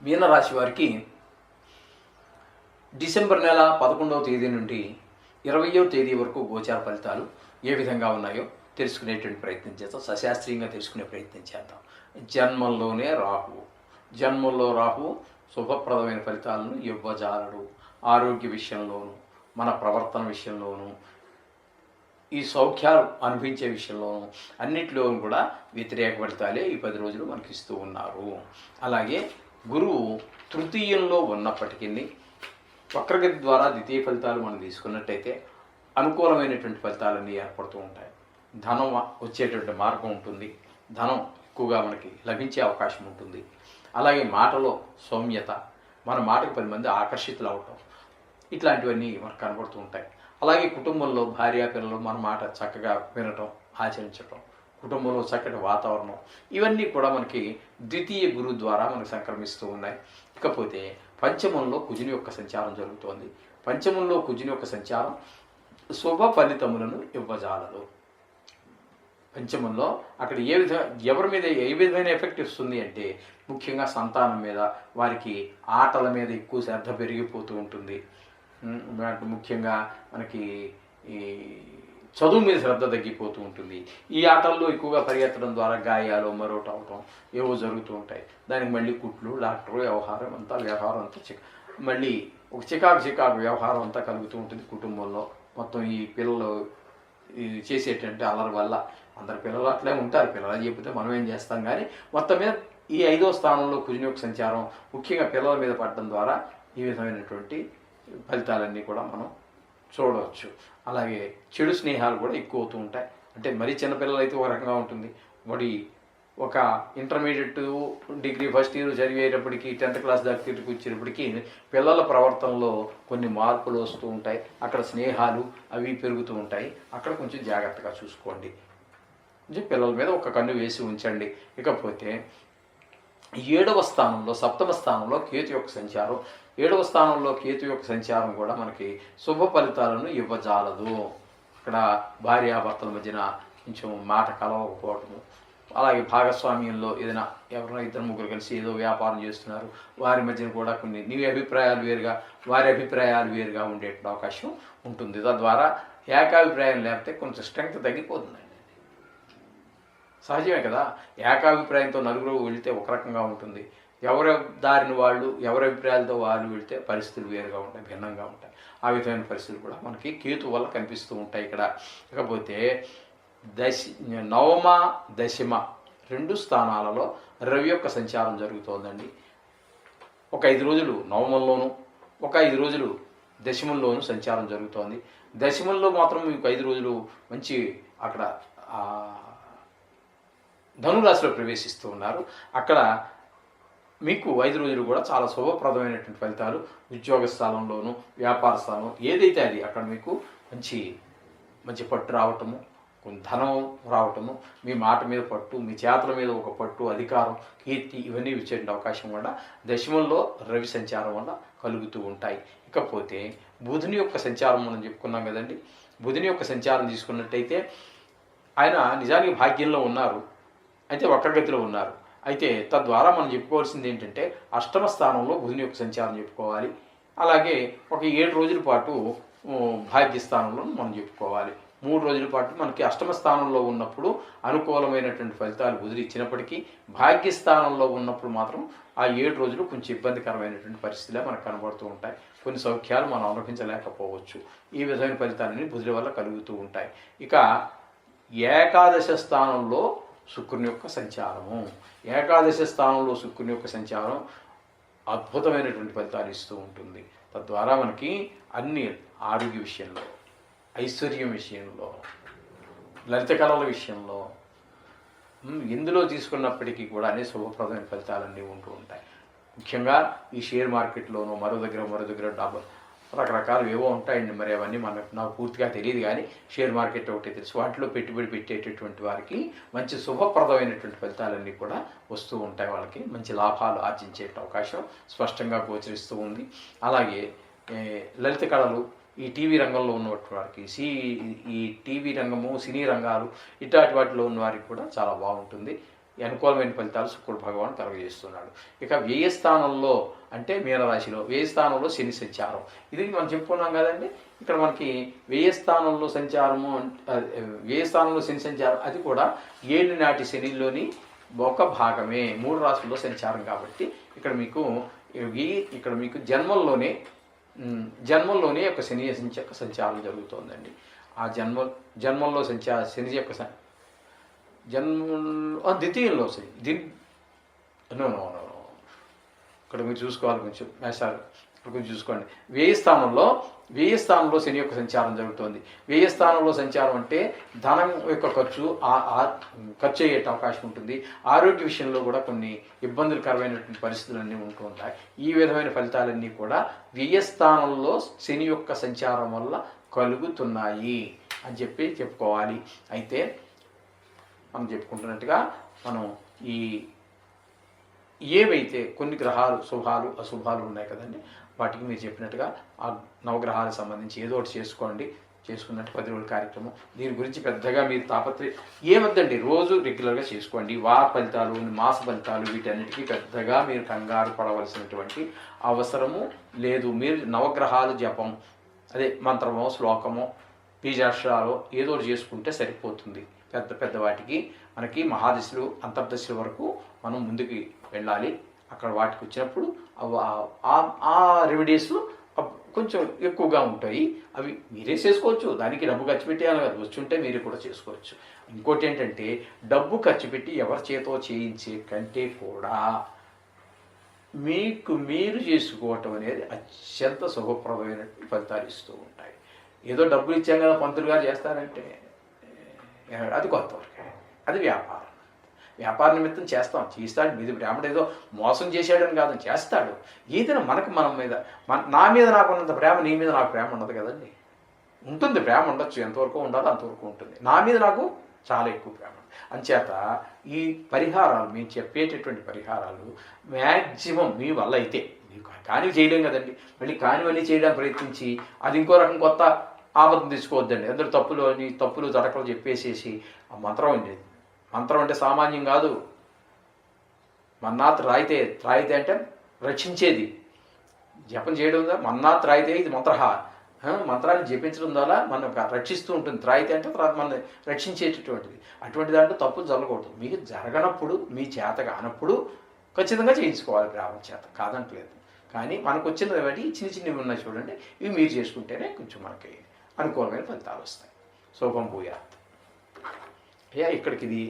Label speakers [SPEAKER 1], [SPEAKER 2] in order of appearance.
[SPEAKER 1] మీనరాశి వారికి డిసెంబర్ నెల 11వ తేదీ నుండి 20వ తేదీ వరకు గోచార ఫలితాలు ఏ విధంగా ఉన్నాయో తెలుసుకునేటువంటి ప్రయత్నం చేద్దాం. సశాస్త్రీయంగా తెలుసుకునే ప్రయత్నం చేద్దాం. జన్మంలో రాహువు శుభప్రదమైన ఫలితాలను ఇవ్వజాలడు. ఆరోగ్య విషయంలోనూ, మన ప్రవర్తన విషయంలోనూ, ఈ సౌఖ్యాలు అనుభవించే విషయంలోనూ అన్నింటిలోనూ కూడా వ్యతిరేక ఫలితాలే ఈ 10 రోజులు మనకి ఇస్తూ ఉన్నారు. అలాగే గురువు తృతీయంలో ఉన్నప్పటికీ వక్రగతి ద్వారా ద్వితీయ ఫలితాలు మనం తీసుకున్నట్టయితే అనుకూలమైనటువంటి ఫలితాలన్నీ ఏర్పడుతూ ఉంటాయి. ధనం వచ్చేటువంటి మార్గం ఉంటుంది. ధనం ఎక్కువగా మనకి లభించే అవకాశం ఉంటుంది. అలాగే మాటలో సౌమ్యత, మన మాటకు 10 మంది ఆకర్షితులు అవటం, ఇట్లాంటివన్నీ మనకు కనబడుతూ ఉంటాయి. అలాగే కుటుంబంలో భార్యాపిల్లలు మన మాట చక్కగా వినటం, ఆచరించటం, కుటుంబంలో చక్కటి వాతావరణం, ఇవన్నీ కూడా మనకి ద్వితీయ గురువు ద్వారా మనకు సంక్రమిస్తూ ఉన్నాయి. ఇకపోతే పంచమంలో కుజుని యొక్క సంచారం జరుగుతోంది. పంచమంలో కుజుని యొక్క సంచారం శుభ ఫలితములను ఇవ్వజాలదు. పంచమంలో అక్కడ ఎవరి మీద ఏ విధమైన ఎఫెక్ట్ ఇస్తుంది అంటే ముఖ్యంగా సంతానం మీద, వారికి ఆటల మీద ఎక్కువ శ్రద్ధ పెరిగిపోతూ ఉంటుంది. ముఖ్యంగా మనకి ఈ చదువు మీద శ్రద్ధ తగ్గిపోతూ ఉంటుంది. ఈ ఆటల్లో ఎక్కువగా పరిగెత్తడం ద్వారా గాయాలు మరొకటి అవటం ఏవో జరుగుతూ ఉంటాయి. దానికి మళ్ళీ కుట్లు, డాక్టరు, వ్యవహారం అంతా మళ్ళీ ఒక చికాకు వ్యవహారం అంతా కలుగుతూ ఉంటుంది కుటుంబంలో. మొత్తం ఈ పిల్లలు చేసేటువంటి అల్లరి వల్ల అందరి పిల్లలు అట్లే ఉంటారు. పిల్లలు చెబితే మనం ఏం చేస్తాం. కానీ మొత్తం మీద ఈ 5వ స్థానంలో కుజుని యొక్క సంచారం ముఖ్యంగా పిల్లల మీద పడడం ద్వారా ఈ విధమైనటువంటి ఫలితాలన్నీ కూడా మనం చూడవచ్చు. అలాగే చెడు స్నేహాలు కూడా ఎక్కువ అవుతూ ఉంటాయి. అంటే మరీ చిన్నపిల్లలు అయితే ఒక రకంగా ఉంటుంది. మరి ఒక ఇంటర్మీడియట్, డిగ్రీ ఫస్ట్ ఇయర్ చదివేటప్పటికి 10th క్లాస్ దగ్గరికి వచ్చేటప్పటికి పిల్లల ప్రవర్తనలో కొన్ని మార్పులు వస్తూ ఉంటాయి. అక్కడ స్నేహాలు అవి పెరుగుతూ ఉంటాయి. అక్కడ కొంచెం జాగ్రత్తగా చూసుకోండి. పిల్లల మీద ఒక కన్ను వేసి ఉంచండి. ఇకపోతే 7వ స్థానంలో, 7వ స్థానంలో కేతు యొక్క సంచారం. 7వ స్థానంలో కేతు యొక్క సంచారం కూడా మనకి శుభ ఫలితాలను ఇవ్వజాలదు. ఇక్కడ భార్యాభర్తల మధ్యన కొంచెం మాట కలవకపోవటము, అలాగే భాగస్వామ్యంలో ఏదైనా ఎవరైనా 2-3 కలిసి ఏదో వ్యాపారం చేస్తున్నారు, వారి మధ్యన కూడా కొన్ని నీ అభిప్రాయాలు వేరుగా, వారి అభిప్రాయాలు వేరుగా ఉండే అవకాశం ఉంటుంది. తద్వారా ఏకాభిప్రాయం లేకపోతే కొంచెం స్ట్రెంగ్త్ తగ్గిపోతుంది. సహజమే కదా. ఏకాభిప్రాయంతో నలుగురు వెళితే ఒక రకంగా ఉంటుంది. ఎవరి దారిని వాళ్ళు, ఎవరి అభిప్రాయాలతో వాళ్ళు వెళితే పరిస్థితులు వేరుగా ఉంటాయి, భిన్నంగా ఉంటాయి. ఆ విధమైన పరిస్థితులు కూడా మనకి కేతు వల్ల కనిపిస్తూ ఉంటాయి ఇక్కడ. ఇకపోతే నవమ, దశమ 2 స్థానాలలో రవి యొక్క సంచారం జరుగుతోందండి. ఒక 5 రోజులు నవమంలోను, ఒక 5 రోజులు దశమంలోను సంచారం జరుగుతోంది. దశమంలో మాత్రం మీకు 5 రోజులు మంచి అక్కడ ధనురాశిలో ప్రవేశిస్తూ ఉన్నారు. అక్కడ మీకు 5 రోజులు కూడా చాలా శుభప్రదమైనటువంటి ఫలితాలు ఉద్యోగ స్థానంలోనూ, వ్యాపార స్థానం ఏదైతే అది అక్కడ మీకు మంచి పట్టు రావటము, కొంత ధనం రావటము, మీ మాట మీద పట్టు, మీ చేతుల మీద ఒక పట్టు, అధికారం, కీర్తి ఇవన్నీ వచ్చే అవకాశం కూడా దశమంలో రవి సంచారం వల్ల కలుగుతూ ఉంటాయి. ఇకపోతే బుధుని యొక్క సంచారం మనం చెప్పుకున్నాం కదండి. బుధుని యొక్క సంచారం తీసుకున్నట్టయితే ఆయన నిజానికి భాగ్యంలో ఉన్నారు, అయితే వక్రగతిలో ఉన్నారు. అయితే తద్వారా మనం చెప్పుకోవాల్సింది ఏంటంటే 8వ స్థానంలో బుధుని యొక్క సంచారం చెప్పుకోవాలి. అలాగే ఒక 7 రోజుల పాటు భాగ్యస్థానంలో మనం చెప్పుకోవాలి. 3 రోజుల పాటు మనకి 8వ స్థానంలో ఉన్నప్పుడు అనుకూలమైనటువంటి ఫలితాలు బుధుడు ఇచ్చినప్పటికీ భాగ్యస్థానంలో ఉన్నప్పుడు మాత్రం ఆ 7 రోజులు కొంచెం ఇబ్బందికరమైనటువంటి పరిస్థితులే మనకు కనబడుతూ ఉంటాయి. కొన్ని సౌఖ్యాలు మనం అనుభవించలేకపోవచ్చు. ఈ విధమైన ఫలితాలన్నీ బుధుడి వల్ల కలుగుతూ ఉంటాయి. ఇక ఏకాదశ స్థానంలో శుక్రుని యొక్క సంచారము. ఏకాదశ స్థానంలో శుక్రుని యొక్క సంచారం అద్భుతమైనటువంటి ఫలితాలు ఇస్తూ ఉంటుంది. తద్వారా మనకి అన్ని ఆరోగ్య విషయంలో, ఐశ్వర్యం విషయంలో, లలిత కళల విషయంలో ఎందులో తీసుకున్నప్పటికీ కూడా అన్ని శుభప్రదమైన ఫలితాలన్నీ ఉంటూ ఉంటాయి. ముఖ్యంగా ఈ షేర్ మార్కెట్లోనూ మరో దగ్గర డబ్బు రకరకాలు ఏవో ఉంటాయండి. మరి అవన్నీ నాకు పూర్తిగా తెలియదు. కానీ షేర్ మార్కెట్ ఒకటి తెలుసు. వాటిలో పెట్టుబడి పెట్టేటటువంటి వారికి మంచి శుభప్రదమైనటువంటి ఫలితాలన్నీ కూడా వస్తూ ఉంటాయి. వాళ్ళకి మంచి లాభాలు ఆర్జించే అవకాశం స్పష్టంగా గోచరిస్తూ ఉంది. అలాగే లలిత కళలు, ఈ టీవీ రంగంలో ఉన్నటువంటి వారికి, ఈ టీవీ రంగము, సినీ రంగాలు ఇట్లాంటి వాటిలో ఉన్న వారికి కూడా చాలా బాగుంటుంది. ఈ అనుకూలమైన ఫలితాలు శుక్రుడు భగవాన్ కలుగజేస్తున్నాడు. ఇక వ్యయస్థానంలో అంటే మీనరాశిలో వ్యయస్థానంలో శని సంచారం, ఇది మనం చెప్పుకున్నాం కదండి. ఇక్కడ మనకి వ్యయస్థానంలో సంచారము, వ్యయస్థానంలో శని సంచారం అది కూడా ఏళ్ళు నాటి శనిలోని ఒక భాగమే, 3 రాశుల్లో సంచారం. కాబట్టి ఇక్కడ మీకు జన్మల్లోనే ఒక శని యొక్క సంచారం జరుగుతోందండి. ఆ జన్మంలో శని యొక్క ద్వితీయంలో శని నో ఇక్కడ మీరు చూసుకోవాలి కొంచెం మేషాలు, ఇక్కడ కొంచెం చూసుకోండి. వ్యయస్థానంలో శని యొక్క సంచారం జరుగుతోంది. వ్యయస్థానంలో సంచారం అంటే ధనం యొక్క ఖర్చు అయ్యే అవకాశం ఉంటుంది. ఆరోగ్య విషయంలో కూడా కొన్ని ఇబ్బందులకరమైనటువంటి పరిస్థితులన్నీ ఉంటూ ఉంటాయి. ఈ విధమైన ఫలితాలన్నీ కూడా వ్యయస్థానంలో శని యొక్క సంచారం వల్ల కలుగుతున్నాయి అని చెప్పుకోవాలి. అయితే మనం చెప్పుకుంటున్నట్టుగా మనం ఏవైతే కొన్ని గ్రహాలు శుభాలు అశుభాలు ఉన్నాయి కదండి, వాటికి మీరు చెప్పినట్టుగా ఆ నవగ్రహాలకు సంబంధించి ఏదో ఒకటి చేసుకున్నట్టు 10 రోజుల కార్యక్రమం. దీని గురించి పెద్దగా మీరు ఏమద్దండి, రోజు రెగ్యులర్గా చేసుకోండి. వార ఫలితాలు, మాస ఫలితాలు, వీటన్నిటికీ పెద్దగా మీరు కంగారు పడవలసినటువంటి అవసరము లేదు. మీరు నవగ్రహాలు జపం, అదే మంత్రమో శ్లోకమో బీజాక్షరాలు ఏదో ఒకటి చేసుకుంటే సరిపోతుంది. పెద్ద వాటికి మనకి మహాదశలు అంతర్దశల వరకు మనం ముందుకు వెళ్ళాలి. అక్కడ వాటికి వచ్చినప్పుడు ఆ రెమెడీస్ కొంచెం ఎక్కువగా ఉంటాయి. అవి మీరే చేసుకోవచ్చు, దానికి డబ్బు ఖర్చు పెట్టేయాలి కాదు, వచ్చుంటే మీరే కూడా చేసుకోవచ్చు. ఇంకోటి ఏంటంటే, డబ్బు ఖర్చు పెట్టి ఎవరి చేతో చేయించే కంటే కూడా మీకు మీరు చేసుకోవటం అనేది అత్యంత శుభప్రదమైన ఫలితాలు ఇస్తూ ఉంటాయి. ఏదో డబ్బులు ఇచ్చాం కదా పంతులుగా చేస్తారంటే అది కొంతవరకే, అది వ్యాపార నిమిత్తం చేస్తాడు. మీది బ్రాహ్మడు ఏదో మోసం చేశాడని కాదని చేస్తాడు. ఏదైనా మన మీద నా మీద నాకు ఉన్నంత ప్రేమ నీ మీద నాకు ప్రేమ ఉండదు కదండి. ఉంటుంది, ప్రేమ ఉండొచ్చు, ఎంతవరకు ఉండాలో అంతవరకు ఉంటుంది. నా మీద నాకు చాలా ఎక్కువ ప్రేమ. అంచేత ఈ పరిహారాలు మేము చెప్పేటటువంటి పరిహారాలు మ్యాక్సిమం మీ వల్ల అయితే, మీకు కానివి చేయలేం కదండి, మళ్ళీ కానివన్నీ చేయడానికి ప్రయత్నించి అది ఇంకో రకం కొత్త ఆపదను తెచ్చుకోవద్దండి. అందరూ తప్పులు జరకలు చెప్పేసేసి ఆ మంత్రం అంటే సామాన్యం కాదు. మన్నాత్ రాయితే అంటే రక్షించేది. జపం చేయడం మన్నాత్ రాయితే ఇది మంత్రాన్ని జపించడం ద్వారా మనం రక్షిస్తూ ఉంటుంది. త్రాయితే అంటే తర్వాత మనం రక్షించేటటువంటిది. అటువంటి దాంట్లో తప్పులు జరగకూడదు. మీకు జరగనప్పుడు, మీ చేత కానప్పుడు ఖచ్చితంగా చేయించుకోవాలి బ్రాహ్మణ చేత, కాదంటలేదు. కానీ మనకు వచ్చినవి బట్టి చిన్నవి ఉన్నాయి చూడండి, ఇవి మీరు చేసుకుంటేనే కొంచెం మనకి అనుకూలమైన ఫలితాలు వస్తాయి. శుభం భూయాత్. ఇక్కడికి ఇది